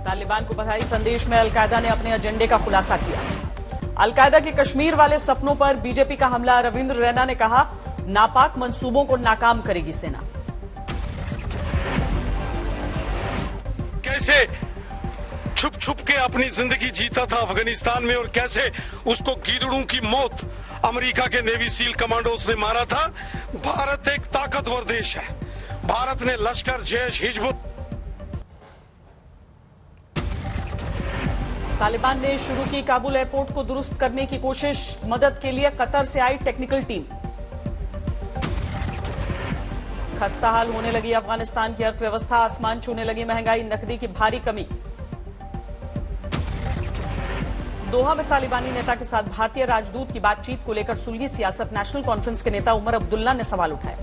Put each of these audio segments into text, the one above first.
तालिबान को बधाई संदेश में अलकायदा ने अपने एजेंडे का खुलासा किया। अलकायदा के कश्मीर वाले सपनों पर बीजेपी का हमला। रविंद्र रैना ने कहा, नापाक मंसूबों को नाकाम करेगी सेना। कैसे छुप छुप के अपनी जिंदगी जीता था अफगानिस्तान में और कैसे उसको गीदड़ों की मौत अमेरिका के नेवी सील कमांडोज ने मारा था। भारत एक ताकतवर देश है। भारत ने लश्कर, जैश, हिजबुत। तालिबान ने शुरू की काबुल एयरपोर्ट को दुरुस्त करने की कोशिश। मदद के लिए कतर से आई टेक्निकल टीम। खस्ताहाल होने लगी अफगानिस्तान की अर्थव्यवस्था। आसमान छूने लगी महंगाई, नकदी की भारी कमी। दोहा में तालिबानी नेता के साथ भारतीय राजदूत की बातचीत को लेकर सुलगी सियासत। नेशनल कॉन्फ्रेंस के नेता उमर अब्दुल्ला ने सवाल उठाए।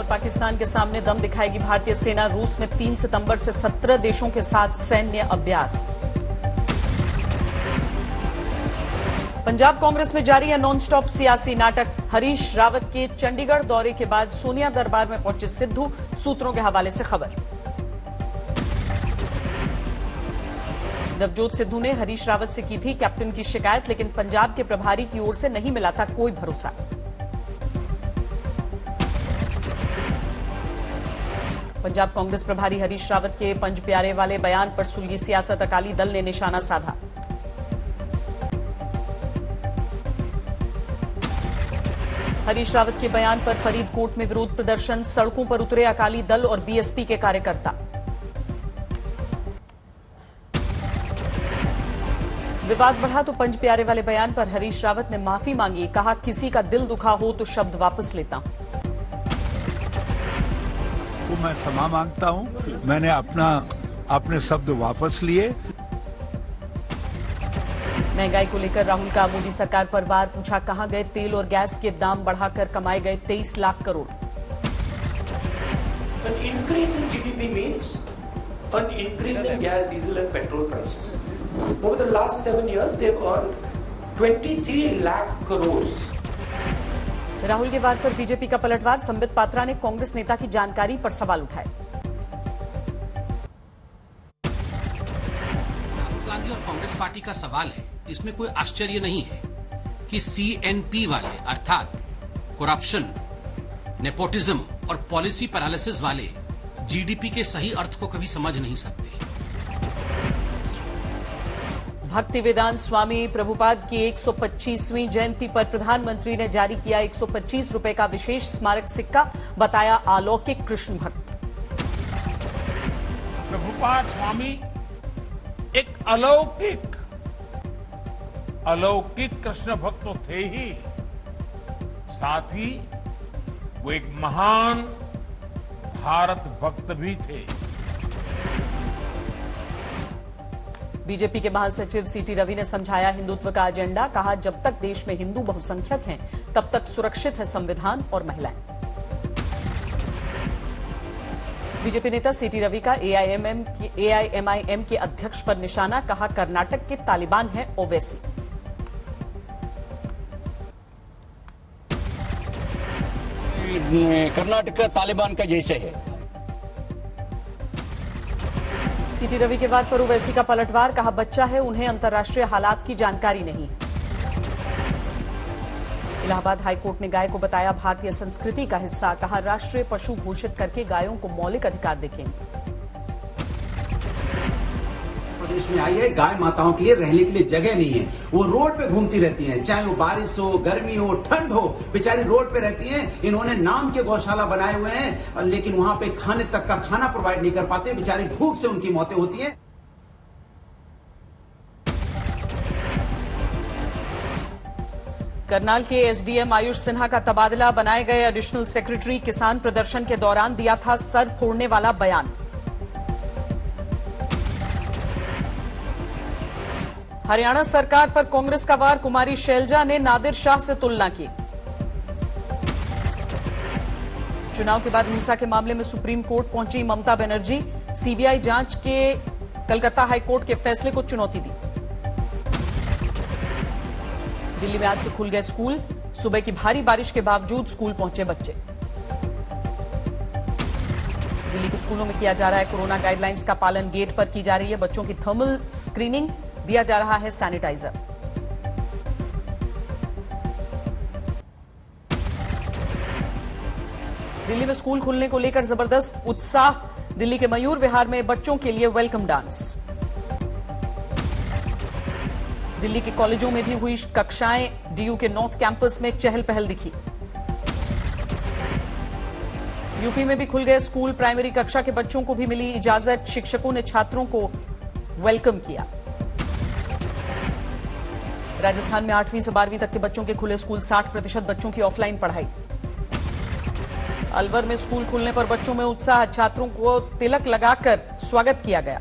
पाकिस्तान के सामने दम दिखाएगी भारतीय सेना। रूस में 3 सितंबर से 17 देशों के साथ सैन्य अभ्यास। पंजाब कांग्रेस में जारी है नॉनस्टॉप सियासी नाटक। हरीश रावत के चंडीगढ़ दौरे के बाद सोनिया दरबार में पहुंचे सिद्धू। सूत्रों के हवाले से खबर। नवजोत सिद्धू ने हरीश रावत से की थी कैप्टन की शिकायत, लेकिन पंजाब के प्रभारी की ओर से नहीं मिला था कोई भरोसा। पंजाब कांग्रेस प्रभारी हरीश रावत के पंज प्यारे वाले बयान पर सुलगी सियासत। अकाली दल ने निशाना साधा। हरीश रावत के बयान पर फरीदकोट में विरोध प्रदर्शन। सड़कों पर उतरे अकाली दल और बीएसपी के कार्यकर्ता। विवाद बढ़ा तो पंज प्यारे वाले बयान पर हरीश रावत ने माफी मांगी। कहा, किसी का दिल दुखा हो तो शब्द वापस लेता हूं। मैं क्षमा मांगता हूं। मैंने अपने शब्द वापस लिए। महंगाई को लेकर राहुल का मोदी सरकार पर वार। पूछा, कहां गए तेल और गैस के दाम बढ़ाकर कमाए गए 23 lakh crore. An increase in GDP means an increase in gas, diesel and petrol prices. Over the last 7 years, they've earned 23 lakh crores. Rahul के वार पर बीजेपी का पलटवार। संबित पात्रा ने कांग्रेस नेता की जानकारी पर सवाल उठाए। राहुल गांधी और कांग्रेस पार्टी का सवाल है, इसमें कोई आश्चर्य नहीं है कि सीएनपी वाले अर्थात करप्शन, नेपोटिज्म और पॉलिसी पैरालिसिस वाले जीडीपी के सही अर्थ को कभी समझ नहीं सकते। भक्ति वेदांत स्वामी प्रभुपाद की 125वीं जयंती पर प्रधानमंत्री ने जारी किया 125 रुपए का विशेष स्मारक सिक्का। बताया, अलौकिक कृष्ण भक्त। प्रभुपाद स्वामी एक अलौकिक कृष्ण भक्त तो थे ही, साथ ही वो एक महान भारत भक्त भी थे। बीजेपी के महासचिव सीटी रवि ने समझाया हिंदुत्व का एजेंडा। कहा, जब तक देश में हिंदू बहुसंख्यक हैं तब तक सुरक्षित है संविधान और महिलाएं। बीजेपी नेता सीटी रवि का एआईएमआईएम के अध्यक्ष पर निशाना। कहा, कर्नाटक के तालिबान है ओवैसी। कर्नाटक तालिबान का जैसे है। सीटी रवि के बाद पर ओवैसी का पलटवार। कहा, बच्चा है, उन्हें अंतर्राष्ट्रीय हालात की जानकारी नहीं। इलाहाबाद हाईकोर्ट ने गाय को बताया भारतीय संस्कृति का हिस्सा। कहा, राष्ट्रीय पशु घोषित करके गायों को मौलिक अधिकार देखेंगे। प्रदेश में आई है, गाय माताओं के लिए रहने के लिए जगह नहीं है। वो रोड पे घूमती रहती हैं, चाहे वो बारिश हो, गर्मी हो, ठंड हो, बेचारी रोड पे रहती हैं। इन्होंने नाम के गौशाला बनाए हुए हैं, लेकिन वहां पे खाने तक का खाना प्रोवाइड नहीं कर पाते। बेचारी भूख से उनकी मौतें होती हैं। करनाल के एसडीएम आयुष सिन्हा का तबादला। बनाए गए एडिशनल सेक्रेटरी। किसान प्रदर्शन के दौरान दिया था सर फोड़ने वाला बयान। हरियाणा सरकार पर कांग्रेस का वार। कुमारी शैलजा ने नादिर शाह से तुलना की। चुनाव के बाद हिंसा के मामले में सुप्रीम कोर्ट पहुंची ममता बनर्जी। सीबीआई जांच के कलकत्ता हाईकोर्ट के फैसले को चुनौती दी। दिल्ली में आज से खुल गए स्कूल। सुबह की भारी बारिश के बावजूद स्कूल पहुंचे बच्चे। दिल्ली के स्कूलों में किया जा रहा है कोरोना गाइडलाइंस का पालन। गेट पर की जा रही है बच्चों की थर्मल स्क्रीनिंग, दिया जा रहा है सैनिटाइजर। दिल्ली में स्कूल खुलने को लेकर जबरदस्त उत्साह। दिल्ली के मयूर विहार में बच्चों के लिए वेलकम डांस। दिल्ली के कॉलेजों में भी हुई कक्षाएं। डीयू के नॉर्थ कैंपस में चहल पहल दिखी। यूपी में भी खुल गए स्कूल। प्राइमरी कक्षा के बच्चों को भी मिली इजाजत। शिक्षकों ने छात्रों को वेलकम किया। राजस्थान में 8वीं से 12वीं तक के बच्चों के खुले स्कूल। 60% बच्चों की ऑफलाइन पढ़ाई। अलवर में स्कूल खुलने पर बच्चों में उत्साह। छात्रों को तिलक लगाकर स्वागत किया गया।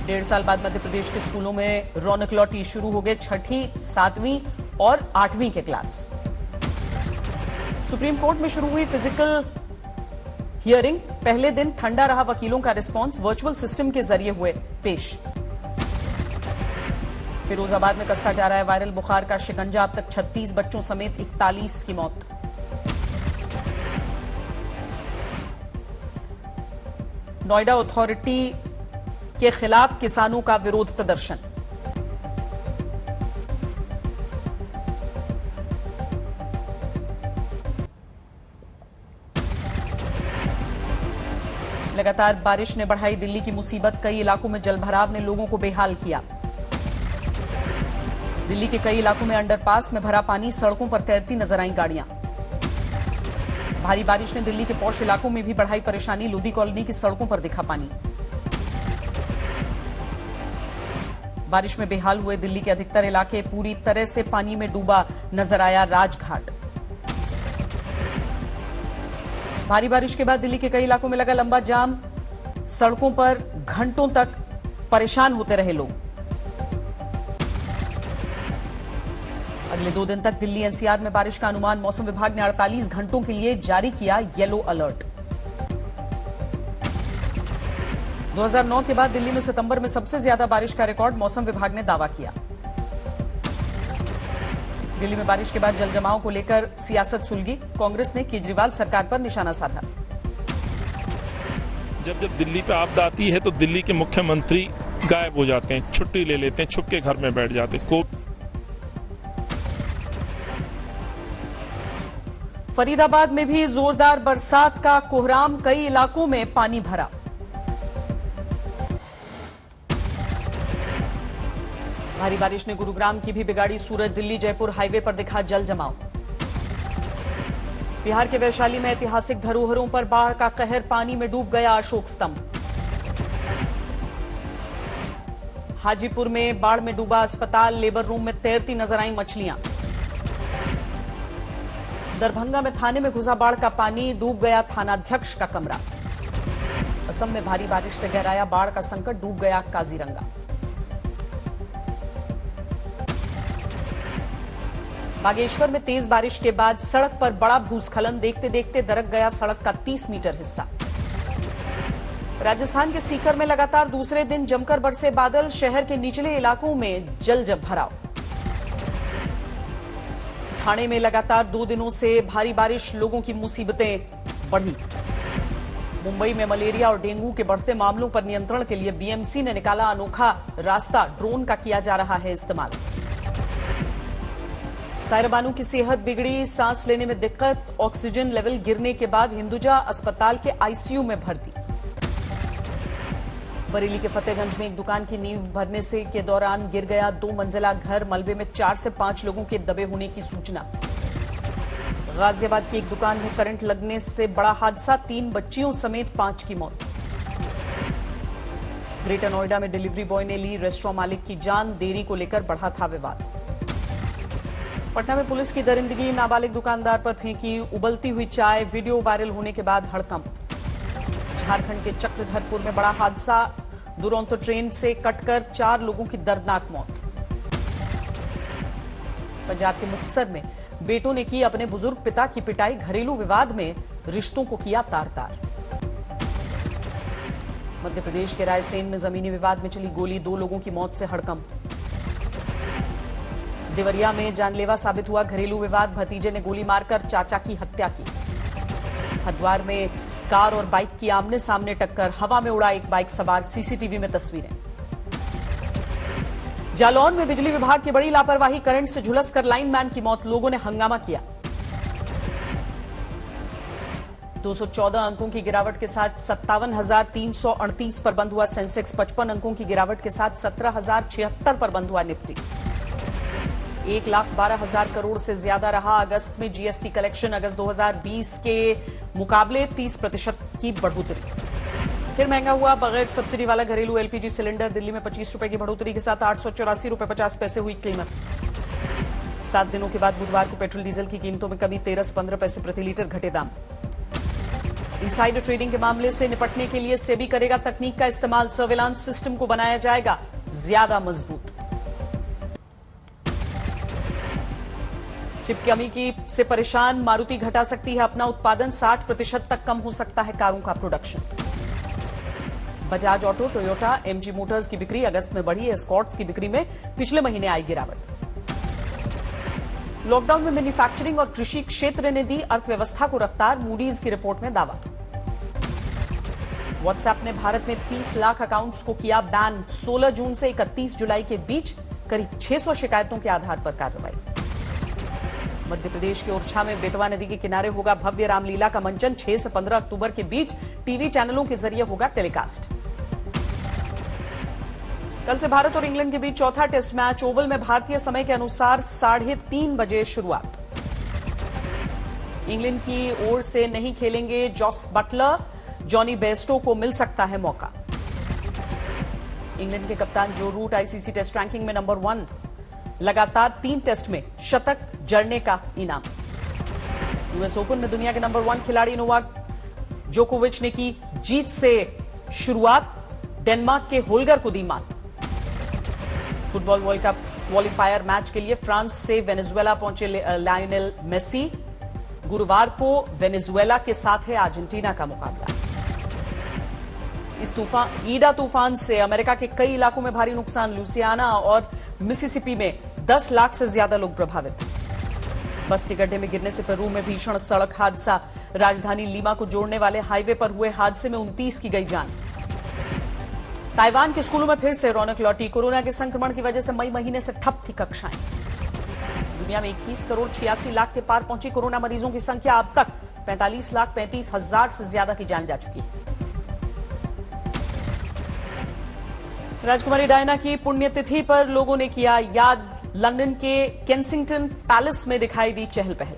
1.5 साल बाद मध्य प्रदेश के स्कूलों में रौनक लौटी। शुरू हो गए 6ठी, 7वीं और 8वीं के क्लास। सुप्रीम कोर्ट में शुरू हुई फिजिकल हियरिंग। पहले दिन ठंडा रहा वकीलों का रिस्पांस। वर्चुअल सिस्टम के जरिए हुए पेश। फिरोजाबाद में कसता जा रहा है वायरल बुखार का शिकंजा। अब तक 36 बच्चों समेत 41 की मौत। नोएडा अथॉरिटी के खिलाफ किसानों का विरोध प्रदर्शन। लगातार बारिश ने बढ़ाई दिल्ली की मुसीबत। कई इलाकों में जलभराव ने लोगों को बेहाल किया। दिल्ली के कई इलाकों में अंडरपास में भरा पानी। सड़कों पर तैरती नजर आई गाड़ियां। भारी बारिश ने दिल्ली के पौष इलाकों में भी बढ़ाई परेशानी। लोधी कॉलोनी की सड़कों पर दिखा पानी। बारिश में बेहाल हुए दिल्ली के अधिकतर इलाके। पूरी तरह से पानी में डूबा नजर आया राजघाट। भारी बारिश के बाद दिल्ली के कई इलाकों में लगा लंबा जाम। सड़कों पर घंटों तक परेशान होते रहे लोग। अगले 2 दिन तक दिल्ली एनसीआर में बारिश का अनुमान। मौसम विभाग ने 48 घंटों के लिए जारी किया येलो अलर्ट। 2009 के बाद दिल्ली में सितंबर में सबसे ज्यादा बारिश का रिकॉर्ड मौसम विभाग ने दावा किया। दिल्ली में बारिश के बाद जलजमाव को लेकर सियासत सुलगी। कांग्रेस ने केजरीवाल सरकार पर निशाना साधा। जब दिल्ली पे आपदा आती है तो दिल्ली के मुख्यमंत्री गायब हो जाते हैं, छुट्टी ले लेते हैं, छुप के घर में बैठ जाते हैं। फरीदाबाद में भी जोरदार बरसात का कोहराम। कई इलाकों में पानी भरा। भारी बारिश ने गुरुग्राम की भी बिगाड़ी सूरत। दिल्ली जयपुर हाईवे पर दिखा जल जमाव। बिहार के वैशाली में ऐतिहासिक धरोहरों पर बाढ़ का कहर। पानी में डूब गया अशोक स्तंभ। हाजीपुर में बाढ़ में डूबा अस्पताल। लेबर रूम में तैरती नजर आई मछलियां। दरभंगा में थाने में घुसा बाढ़ का पानी। डूब गया थानाध्यक्ष का कमरा। असम में भारी बारिश से गहराया बाढ़ का संकट। डूब गया काजीरंगा। बागेश्वर में तेज बारिश के बाद सड़क पर बड़ा भूस्खलन। देखते देखते दरक गया सड़क का 30 मीटर हिस्सा। राजस्थान के सीकर में लगातार दूसरे दिन जमकर बरसे बादल। शहर के निचले इलाकों में जल भराव। ठाणे में लगातार 2 दिनों से भारी बारिश। लोगों की मुसीबतें बढ़ी। मुंबई में मलेरिया और डेंगू के बढ़ते मामलों पर नियंत्रण के लिए बीएमसी ने निकाला अनोखा रास्ता। ड्रोन का किया जा रहा है इस्तेमाल। सायरा बानू की सेहत बिगड़ी। सांस लेने में दिक्कत। ऑक्सीजन लेवल गिरने के बाद हिंदुजा अस्पताल के आईसीयू में भर्ती। बरेली के फतेहगंज में एक दुकान की नींव भरने से के दौरान गिर गया 2 मंजिला घर। मलबे में 4 से 5 लोगों के दबे होने की सूचना। गाजियाबाद की एक दुकान में करंट लगने से बड़ा हादसा। 3 बच्चियों समेत 5 की मौत। ग्रेटर नोएडा में डिलीवरी बॉय ने ली रेस्टोरेंट मालिक की जान। देरी को लेकर बढ़ा था विवाद। पटना में पुलिस की दरिंदगी। नाबालिग दुकानदार पर फेंकी उबलती हुई चाय। वीडियो वायरल होने के बाद हड़कंप। झारखंड के चक्रधरपुर में बड़ा हादसा। दुरंतो ट्रेन से कटकर 4 लोगों की दर्दनाक मौत। पंजाब के मुक्तसर में बेटों ने की अपने बुजुर्ग पिता की पिटाई, घरेलू विवाद में रिश्तों को किया तार-तार। मध्य प्रदेश के रायसेन में जमीनी विवाद में चली गोली, 2 लोगों की मौत से हड़कंप। देवरिया में जानलेवा साबित हुआ घरेलू विवाद, भतीजे ने गोली मारकर चाचा की हत्या की। हरिद्वार में कार और बाइक की आमने सामने टक्कर, हवा में उड़ा एक बाइक सवार, सीसीटीवी में तस्वीरें। जालौन में बिजली विभाग की बड़ी लापरवाही, करंट से झुलसकर लाइनमैन की मौत, लोगों ने हंगामा किया। 214 अंकों की गिरावट के साथ 57,338 पर बंद हुआ सेंसेक्स, 55 अंकों की गिरावट के साथ 17,076 पर बंद हुआ निफ्टी। 1,12,000 करोड़ से ज्यादा रहा अगस्त में जीएसटी कलेक्शन, अगस्त 2020 के मुकाबले 30% की बढ़ोतरी। फिर महंगा हुआ बगैर सब्सिडी वाला घरेलू एलपीजी सिलेंडर, दिल्ली में 25 रुपए की बढ़ोतरी के साथ 884 रुपए 50 पैसे हुई कीमत। 7 दिनों के बाद बुधवार को पेट्रोल डीजल की कीमतों में कमी, 13 से 15 पैसे प्रति लीटर घटे दाम। इनसाइडर ट्रेडिंग के मामले से निपटने के लिए सेबी करेगा तकनीक का इस्तेमाल, सर्विलांस सिस्टम को बनाया जाएगा ज्यादा मजबूत। चिप की कमी से परेशान मारुति घटा सकती है अपना उत्पादन, 60% तक कम हो सकता है कारों का production. Bajaj auto, Toyota, MG Motors की बिक्री अगस्त में बढ़ी, एस्कॉर्ट्स की बिक्री में पिछले महीने आई गिरावट। लॉकडाउन में मैन्युफैक्चरिंग और कृषि क्षेत्र ने दी अर्थव्यवस्था को रफ्तार, मूडीज की रिपोर्ट में दावा। व्हाट्सएप ने भारत में 30 लाख अकाउंट्स को किया बैन, 16 जून से 31 जुलाई के बीच करीब 600 शिकायतों के आधार पर कार्रवाई। मध्य प्रदेश के ओरछा में बेतवा नदी के किनारे होगा भव्य रामलीला का मंचन, 6 से 15 अक्टूबर के बीच टीवी चैनलों के जरिए होगा टेलीकास्ट। कल से भारत और इंग्लैंड के बीच चौथा टेस्ट मैच, ओवल में भारतीय समय के अनुसार 3:30 बजे शुरुआत। इंग्लैंड की ओर से नहीं खेलेंगे जॉस बटलर, जॉनी बेस्टो को मिल सकता है मौका। इंग्लैंड के कप्तान जो रूट आईसीसी टेस्ट रैंकिंग में नंबर 1, लगातार 3 टेस्ट में शतक जड़ने का इनाम। यूएस ओपन में दुनिया के नंबर 1 खिलाड़ी नोवाक जोकोविच ने की जीत से शुरुआत, डेनमार्क के होल्गर को दी मात। Football world cup qualifier match के लिए फ्रांस से वेनेजुएला पहुंचे लायनेल मेसी, गुरुवार को वेनेजुएला के साथ है अर्जेंटीना का मुकाबला। इस ईडा तूफान से अमेरिका के कई इलाकों में भारी नुकसान, लुसियाना और मिसिसिपी में 10 लाख से ज्यादा लोग प्रभावित। बस के गड्ढे में गिरने से पेरू में भीषण सड़क हादसा, राजधानी लीमा को जोड़ने वाले हाईवे पर हुए हादसे में 29 की गई जान। ताइवान के स्कूलों में फिर से रौनक लौटी, कोरोना के संक्रमण की वजह से मई महीने से ठप थी कक्षाएं। दुनिया में 21 करोड़ 86 लाख के पार पहुंची कोरोना मरीजों की संख्या, अब तक 45,35,000 से ज्यादा की जान जा चुकी है। राजकुमारी डायना की पुण्यतिथि पर लोगों ने किया याद, लंदन के केंसिंगटन पैलेस में दिखाई दी चहल पहल।